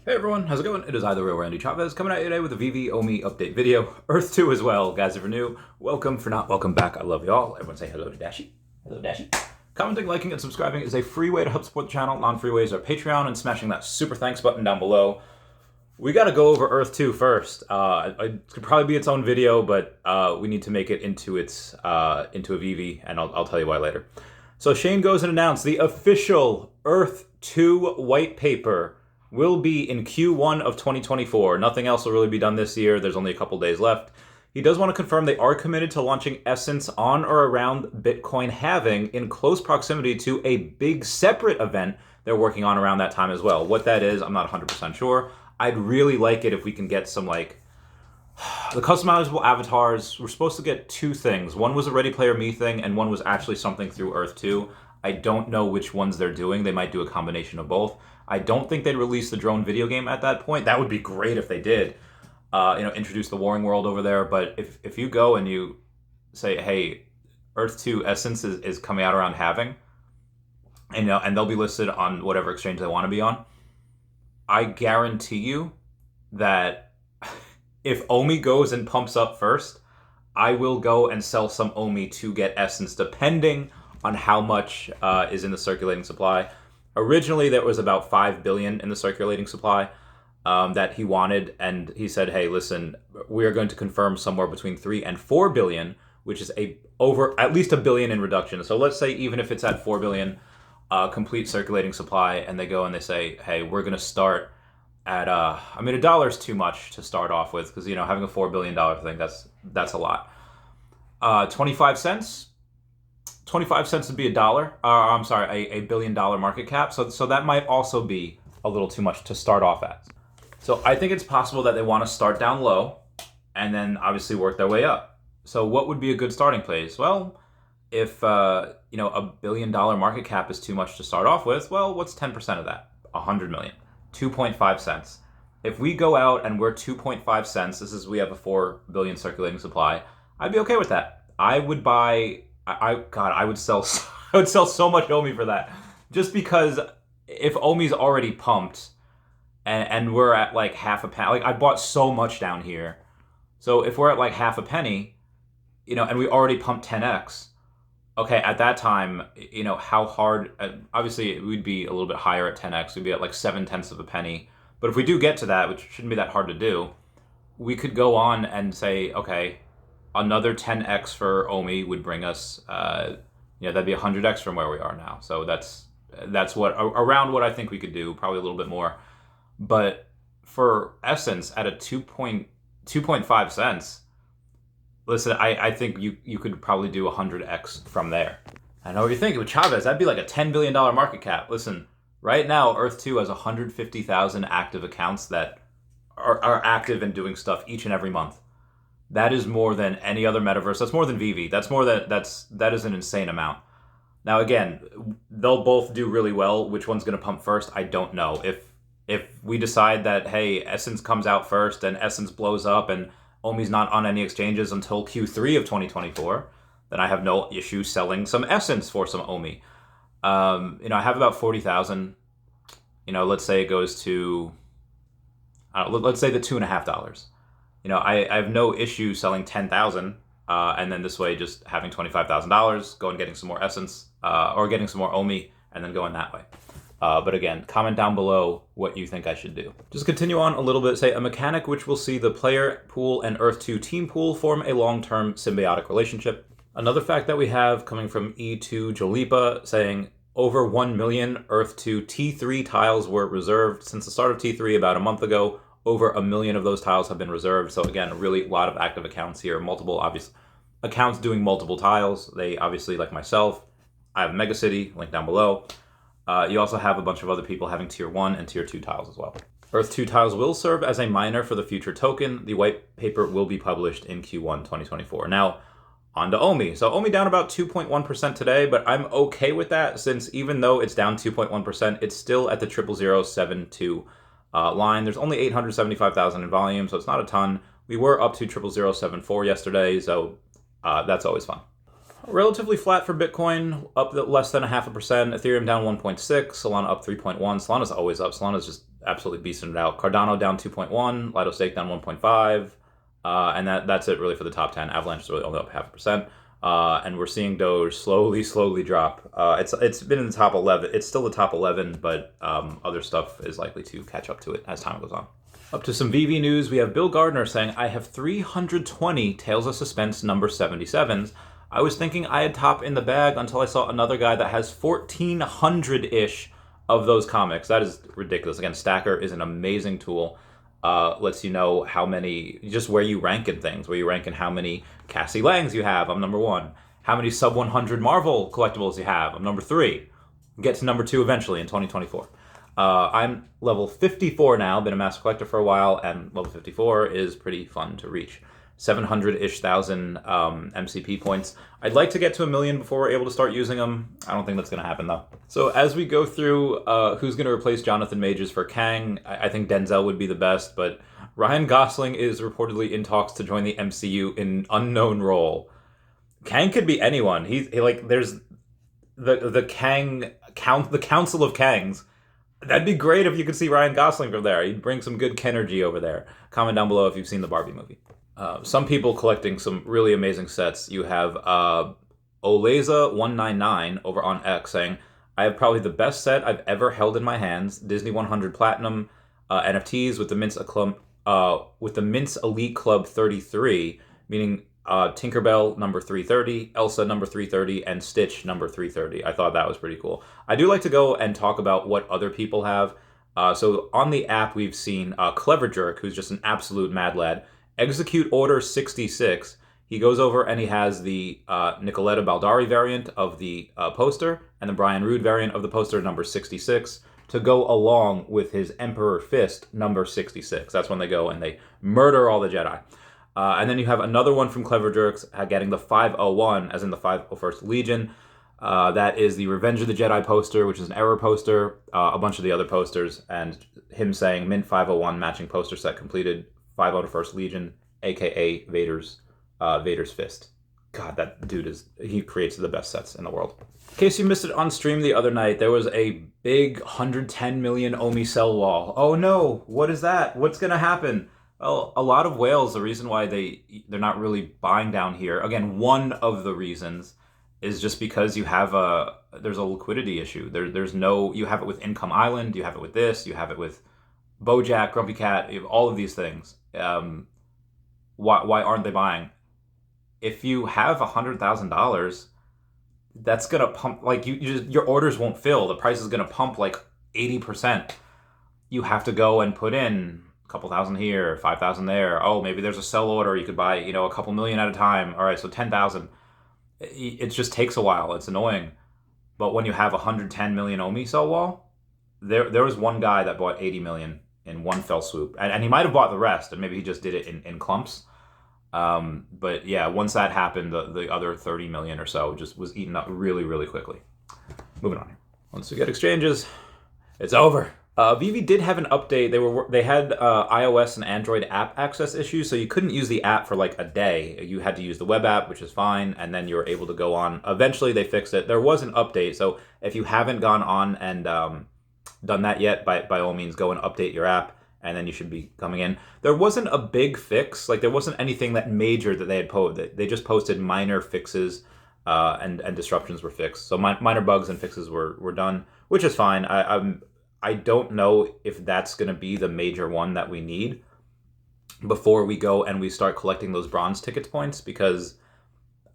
Hey everyone, how's it going? It is I, the real Randy Chavez, coming at you today with a Veve OMI update video. Earth 2 as well. Guys, if you're new, welcome. For not, welcome back. I love you all. Everyone say hello to Dashi. Hello, Dashi. Commenting, liking, and subscribing is a free way to help support the channel. Non-free ways are Patreon and smashing that super thanks button down below. We gotta go over Earth 2 first. It could probably be its own video, but we need to make it into a Veve, and I'll tell you why later. So Shane goes and announced the official Earth 2 white paper will be in Q1 of 2024. Nothing else will really be done this year. There's only a couple days left. He does want to confirm they are committed to launching Essence on or around Bitcoin halving in close proximity to a big separate event they're working on around that time as well. What that is, I'm not 100% sure. I'd really like it if we can get some, like, the customizable avatars. We're supposed to get two things. One was a Ready Player Me thing, and one was actually something through Earth 2. I don't know which ones they're doing. They might do a combination of both. I don't think they'd release the drone video game at that point. That would be great if they did. Introduce the Warring World over there. But if you go and you say, hey, Earth 2 Essence is coming out around halving, and they'll be listed on whatever exchange they want to be on, I guarantee you that if OMI goes and pumps up first, I will go and sell some OMI to get Essence, depending on how much is in the circulating supply. Originally, there was about 5 billion in the circulating supply that he wanted, and he said, hey, listen, we are going to confirm somewhere between 3 and 4 billion, which is over at least a billion in reduction. So let's say even if it's at 4 billion complete circulating supply, and they go and they say, hey, we're going to start at, a dollar is too much to start off with, because, having a $4 billion thing, that's a lot. 25 cents? 25 cents would be $1 billion market cap. So that might also be a little too much to start off at. So I think it's possible that they want to start down low and then obviously work their way up. So what would be a good starting place? Well, if a $1 billion market cap is too much to start off with, well, what's 10% of that? 100 million. 2.5 cents. If we go out and we're 2.5 cents, we have a 4 billion circulating supply, I'd be okay with that. I would buy. I would sell so much OMI for that. Just because if OMI's already pumped and we're at like half a penny, like I bought so much down here. So if we're at like half a penny, and we already pumped 10x, okay, at that time, how hard, obviously we'd be a little bit higher at 10x. We'd be at like 7/10 of a penny. But if we do get to that, which shouldn't be that hard to do, we could go on and say, okay, another 10x for OMI would bring us, that'd be 100x from where we are now. So that's around what I think we could do, probably a little bit more. But for Essence at a 2.5 cents, listen, I think you could probably do 100x from there. I know what you're thinking with Chavez. That'd be like a $10 billion market cap. Listen, right now, Earth 2 has 150,000 active accounts that are active and doing stuff each and every month. That is more than any other metaverse. That's more than Veve. That is an insane amount. Now again, they'll both do really well. Which one's going to pump first? I don't know. If we decide that, hey, Essence comes out first and Essence blows up and OMI's not on any exchanges until Q3 of 2024, then I have no issue selling some Essence for some OMI. I have about 40,000. Let's say it goes to, let's say the $2.50. I have no issue selling 10,000, and then this way just having $25,000, go and getting some more Essence, or getting some more OMI, and then going that way. But again, comment down below what you think I should do. Just continue on a little bit, say a mechanic which will see the player pool and Earth 2 team pool form a long-term symbiotic relationship. Another fact that we have coming from E2 Jolipa saying over 1 million Earth 2 T3 tiles were reserved since the start of T3 about a month ago. Over 1 million of those tiles have been reserved. So again, really a lot of active accounts here, multiple obvious accounts doing multiple tiles. They obviously, like myself, I have Megacity, link down below. You also have a bunch of other people having tier 1 and tier 2 tiles as well. Earth 2 tiles will serve as a miner for the future token. The white paper will be published in Q1 2024. Now, on to OMI. So OMI down about 2.1% today, but I'm okay with that since even though it's down 2.1%, it's still at the 00072 line. There's only 875,000 in volume, so it's not a ton. We were up to 00074 yesterday, so that's always fun. Relatively flat for Bitcoin, up less than 0.5%. Ethereum down 1.6. Solana up 3.1. Solana's always up. Solana's just absolutely beasting it out. Cardano down 2.1, Lido Stake down 1.5, and that's it really for the top 10. Avalanche is really only up 0.5%. And we're seeing Doge slowly drop. It's been in the top 11. It's still the top 11, but other stuff is likely to catch up to it as time goes on. Up to some VV news, we have Bill Gardner saying, I have 320 Tales of Suspense number 77s. I was thinking I had top in the bag until I saw another guy that has 1,400-ish of those comics. That is ridiculous. Again, Stacker is an amazing tool. Lets you know how many, just where you rank in things, where you rank in how many Cassie Langs you have. I'm number 1. How many sub 100 Marvel collectibles you have. I'm number 3. Get to number 2 eventually in 2024. I'm level 54 now, been a master collector for a while, and level 54 is pretty fun to reach. 700-ish thousand MCP points. I'd like to get to 1 million before we're able to start using them. I don't think that's going to happen, though. So as we go through who's going to replace Jonathan Majors for Kang, I think Denzel would be the best, but Ryan Gosling is reportedly in talks to join the MCU in an unknown role. Kang could be anyone. He like, there's the Kang, the Council of Kangs. That'd be great if you could see Ryan Gosling from there. He'd bring some good Kenergy over there. Comment down below if you've seen the Barbie movie. Some people collecting some really amazing sets. You have Oleza199 over on X saying, I have probably the best set I've ever held in my hands. Disney 100 Platinum NFTs with the Mints Elite Club 33, meaning Tinkerbell number 330, Elsa number 330, and Stitch number 330. I thought that was pretty cool. I do like to go and talk about what other people have. So on the app, we've seen Clever Jerk, who's just an absolute mad lad. Execute Order 66. He goes over and he has the Nicoletta Baldari variant of the poster and the Brian Rood variant of the poster number 66 to go along with his Emperor Fist number 66. That's when they go and they murder all the Jedi. And then you have another one from Clever Jerks getting the 501, as in the 501st Legion. That is the Revenge of the Jedi poster, which is an error poster, a bunch of the other posters, and him saying Mint 501 matching poster set completed, 501st Legion, aka Vader's Fist. God, that dude he creates the best sets in the world. In case you missed it on stream the other night, there was a big 110 million OMI sell wall. Oh no, what is that? What's gonna happen? Well, a lot of whales, the reason why they're not really buying down here, again, one of the reasons is just because there's a liquidity issue. You have it with Income Island, you have it with this, you have it with Bojack, Grumpy Cat, you have all of these things. Why aren't they buying? If you have $100,000, that's gonna pump, like your orders won't fill. The price is gonna pump like 80%. You have to go and put in a couple thousand here, 5,000 there. Oh, maybe there's a sell order. You could buy, a couple million at a time. All right, so 10,000. It just takes a while. It's annoying. But when you have 110 million OMI sell wall, there was one guy that bought 80 million in one fell swoop, and he might have bought the rest, and maybe he just did it in clumps. But yeah, once that happened, the other 30 million or so just was eaten up really quickly. Moving on here. Once we get exchanges, it's over. Veve did have an update. They had iOS and Android app access issues, so you couldn't use the app for like a day. You had to use the web app, which is fine, and then you were able to go on. Eventually, they fixed it. There was an update, so if you haven't gone on and done that yet, by all means, go and update your app, and then you should be coming in. There wasn't a big fix. Like, there wasn't anything that major that they had posted. They just posted minor fixes, and disruptions were fixed. So minor bugs and fixes were done, which is fine. I don't know if that's going to be the major one that we need before we go and we start collecting those bronze tickets points, because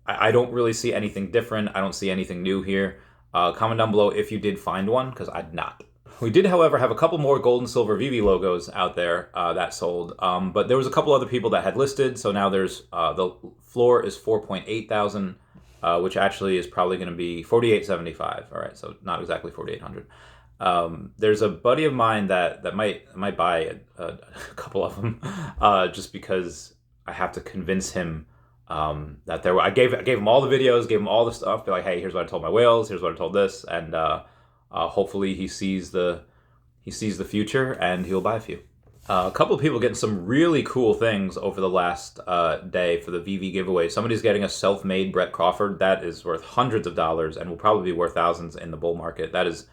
I don't really see anything different. I don't see anything new here. Comment down below if you did find one, because I'd not. We did, however, have a couple more gold and silver Veve logos out there that sold, but there was a couple other people that had listed, so now there's the floor is 4.8 thousand, which actually is probably going to be 48.75. All right, so not exactly 4,800. There's a buddy of mine that might buy a couple of them, just because I have to convince him that I gave him all the videos, gave him all the stuff, be like, hey, here's what I told my whales, here's what I told this, and hopefully he sees the future and he'll buy a few. A couple of people getting some really cool things over the last day for the Veve giveaway. Somebody's getting a self-made Brett Crawford that is worth hundreds of dollars and will probably be worth thousands in the bull market. That is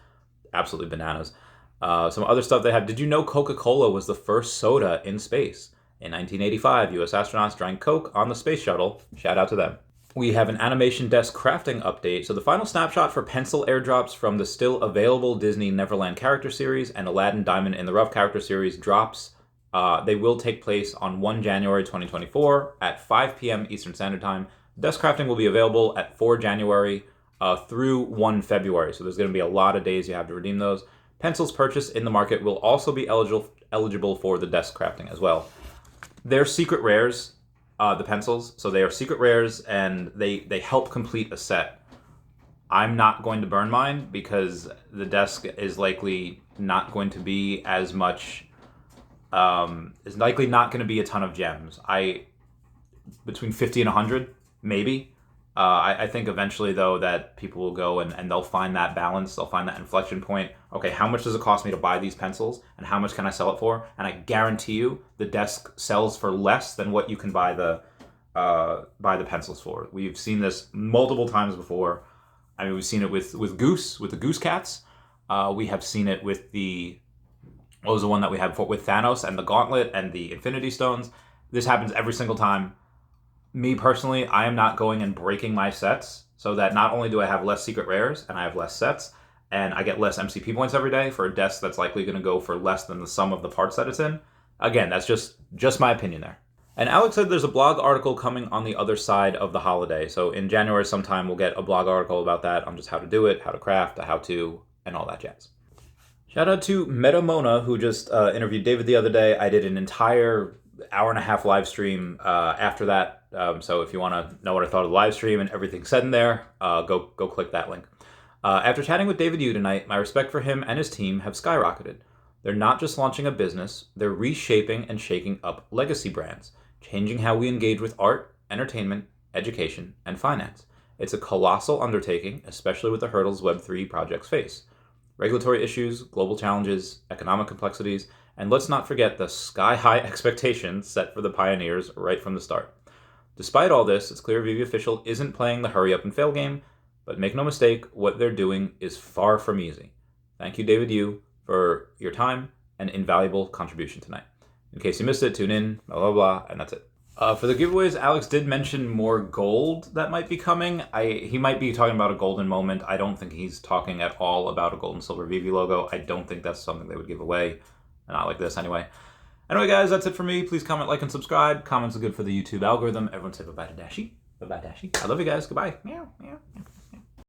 absolutely bananas. Some other stuff they have. Did you know Coca-Cola was the first soda in space? In 1985, U.S. astronauts drank Coke on the space shuttle. Shout out to them. We have an animation desk crafting update. So the final snapshot for pencil airdrops from the still available Disney Neverland character series and Aladdin Diamond in the Rough character series drops. They will take place on 1 January 2024 at 5 p.m. Eastern Standard Time. Desk crafting will be available at 4 January through 1 February. So there's going to be a lot of days you have to redeem those. Pencils purchased in the market will also be eligible for the desk crafting as well. They're secret rares. The pencils, so they are secret rares, and they help complete a set. I'm not going to burn mine because the desk is likely not going to be as much. Is likely not going to be a ton of gems. Between 50 and 100, maybe. I think eventually, though, that people will go and they'll find that balance. They'll find that inflection point. Okay, how much does it cost me to buy these pencils? And how much can I sell it for? And I guarantee you the desk sells for less than what you can buy the pencils for. We've seen this multiple times before. I mean, we've seen it with the Goose Cats. We have seen it with what was the one that we had with Thanos and the Gauntlet and the Infinity Stones. This happens every single time. Me personally, I am not going and breaking my sets so that not only do I have less secret rares and I have less sets and I get less MCP points every day for a desk that's likely going to go for less than the sum of the parts that it's in. Again, that's just my opinion there. And Alex said there's a blog article coming on the other side of the holiday. So in January sometime we'll get a blog article about that on just how to do it, how to craft, a how-to, and all that jazz. Shout out to Metamona, who just interviewed David the other day. I did an entire hour-and-a-half live stream after that. So if you want to know what I thought of the live stream and everything said in there, go click that link. After chatting with David Yu tonight, my respect for him and his team have skyrocketed. They're not just launching a business, they're reshaping and shaking up legacy brands, changing how we engage with art, entertainment, education, and finance. It's a colossal undertaking, especially with the hurdles Web3 projects face. Regulatory issues, global challenges, economic complexities, and let's not forget the sky-high expectations set for the pioneers right from the start. Despite all this, it's clear Veve Official isn't playing the hurry up and fail game, but make no mistake, what they're doing is far from easy. Thank you, David Yu, for your time and invaluable contribution tonight. In case you missed it, tune in, blah, blah, blah, and that's it. For the giveaways, Alex did mention more gold that might be coming. He might be talking about a golden moment. I don't think he's talking at all about a gold and silver Veve logo. I don't think that's something they would give away. Not like this, anyway. Anyway, guys, that's it for me. Please comment, like, and subscribe. Comments are good for the YouTube algorithm. Everyone say bye-bye to Dashi. Bye-bye, Dashi. I love you guys. Goodbye. Meow, meow, meow.